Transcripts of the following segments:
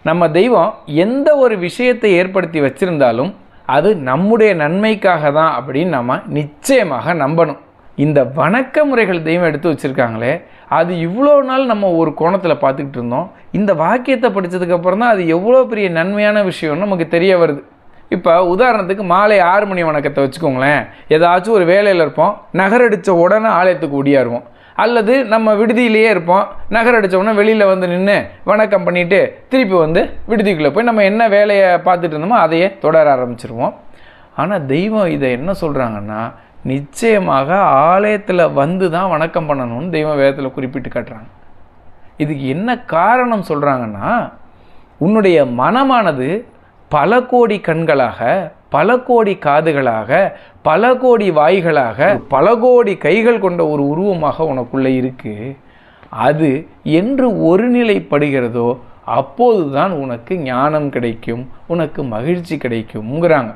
நம்ம தெய்வம் எந்த ஒரு விஷயத்தை ஏற்படுத்தி வச்சிருந்தாலும் அது நம்முடைய நன்மைக்காக தான் அப்படின்னு நம்ம நிச்சயமாக நம்பணும். இந்த வணக்க முறைகள் தெய்வம் எடுத்து வச்சுருக்காங்களே, அது இவ்வளோ நாள் நம்ம ஒரு கோணத்தில் பார்த்துக்கிட்டு இருந்தோம். இந்த வாக்கியத்தை படித்ததுக்கப்புறம் தான் அது எவ்வளோ பெரிய நன்மையான விஷயம்னு நமக்கு தெரிய வருது. இப்போ உதாரணத்துக்கு மாலை 6 மணி வணக்கத்தை வச்சுக்கோங்களேன். ஏதாச்சும் ஒரு வேலையில் இருப்போம், நகரடித்த உடனே ஆலயத்துக்கு ஓடியாருவோம். அல்லது நம்ம விடுதியிலேயே இருப்போம், நகரடித்த உடனே வெளியில் வந்து நின்று வணக்கம் பண்ணிவிட்டு திருப்பி வந்து விடுதிக்குள்ளே போய் நம்ம என்ன வேலையை பார்த்துட்டு இருந்தோமோ அதையே தொடர ஆரம்பிச்சிருவோம். ஆனால் தெய்வம் இதை என்ன சொல்கிறாங்கன்னா, நிச்சயமாக ஆலயத்தில் வந்து தான் வணக்கம் பண்ணணும்னு தெய்வம் வேதத்தில் குறிப்பிட்டு காட்டுறாங்க. இதுக்கு என்ன காரணம் சொல்கிறாங்கன்னா, உன்னுடைய மனமானது பல கோடி கண்களாக, பல கோடி காதுகளாக, பல கோடி வாய்களாக, பல கோடி கைகள் கொண்ட ஒரு உருவமாக உனக்குள்ளே இருக்குது. அது என்று ஒருநிலைப்படுகிறதோ அப்போது தான் உனக்கு ஞானம் கிடைக்கும், உனக்கு மகிழ்ச்சி கிடைக்கும்ங்கிறாங்க.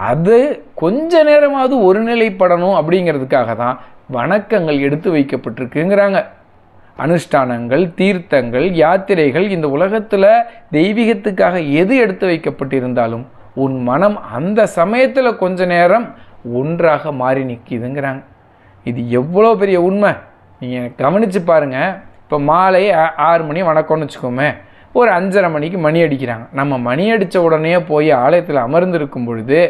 அது கொஞ்ச நேரமாவது ஒருநிலைப்படணும் அப்படிங்கிறதுக்காக தான் வணக்கங்கள் எடுத்து வைக்கப்பட்டிருக்குங்கிறாங்க. அனுஷ்டானங்கள், தீர்த்தங்கள், யாத்திரைகள், இந்த உலகத்தில் தெய்வீகத்துக்காக எது எடுத்து வைக்கப்பட்டிருந்தாலும் உன் மனம் அந்த சமயத்தில் கொஞ்ச நேரம் ஒன்றாக மாறி நிற்கிதுங்கிறாங்க. இது எவ்வளோ பெரிய உண்மை நீங்கள் கவனித்து பாருங்கள். இப்போ மாலை 6 மணி வணக்கம்னு வச்சுக்கோமே, ஒரு 5:30 மணிக்கு மணி அடிக்கிறாங்க. நம்ம மணி அடித்த உடனே போய் ஆலயத்தில் அமர்ந்திருக்கும் பொழுது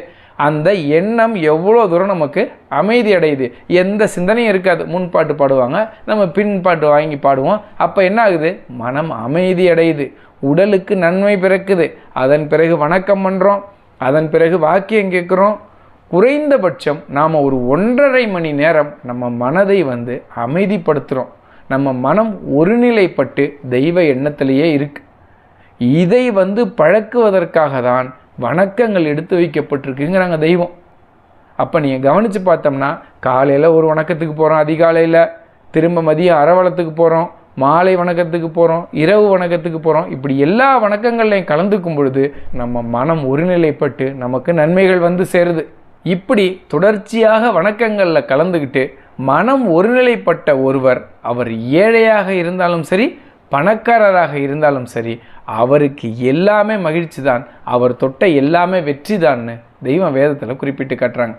அந்த எண்ணம் எவ்வளோ தூரம் நமக்கு அமைதி அடையுது. எந்த சிந்தனையும் இருக்காது. முன்பாட்டு பாடுவாங்க, நம்ம பின்பாட்டு வாங்கி பாடுவோம். அப்போ என்ன ஆகுது? மனம் அமைதி அடையுது, உடலுக்கு நன்மை பிறக்குது. அதன் பிறகு வணக்கம் பண்ணுறோம், அதன் பிறகு வாக்கியம் கேட்குறோம். குறைந்தபட்சம் நாம் ஒரு 1.5 மணி நேரம் நம்ம மனதை வந்து அமைதிப்படுத்துகிறோம். நம்ம மனம் ஒருநிலைப்பட்டு தெய்வ எண்ணத்திலேயே இருக்குது. இதை வந்து பழக்குவதற்காக தான் வணக்கங்கள் எடுத்து வைக்கப்பட்டிருக்குங்கிறாங்க தெய்வம். அப்போ நீங்கள் கவனித்து பார்த்தோம்னா, காலையில் ஒரு வணக்கத்துக்கு போகிறோம், அதிகாலையில் திரும்ப மதியம் அரவலத்துக்கு போகிறோம், மாலை வணக்கத்துக்கு போகிறோம், இரவு வணக்கத்துக்கு போகிறோம். இப்படி எல்லா வணக்கங்கள்லையும் கலந்துக்கும் பொழுது நம்ம மனம் ஒருநிலைப்பட்டு நமக்கு நன்மைகள் வந்து சேருது. இப்படி தொடர்ச்சியாக வணக்கங்களில் கலந்துக்கிட்டு மனம் ஒருநிலைப்பட்ட ஒருவர், அவர் ஏழையாக இருந்தாலும் சரி, பணக்காரராக இருந்தாலும் சரி, அவருக்கு எல்லாமே மகிழ்ச்சி தான், அவர் தொட்ட எல்லாமே வெற்றி தான்னு தெய்வம் வேதத்தில் குறிப்பிட்டு காட்டுறாங்க.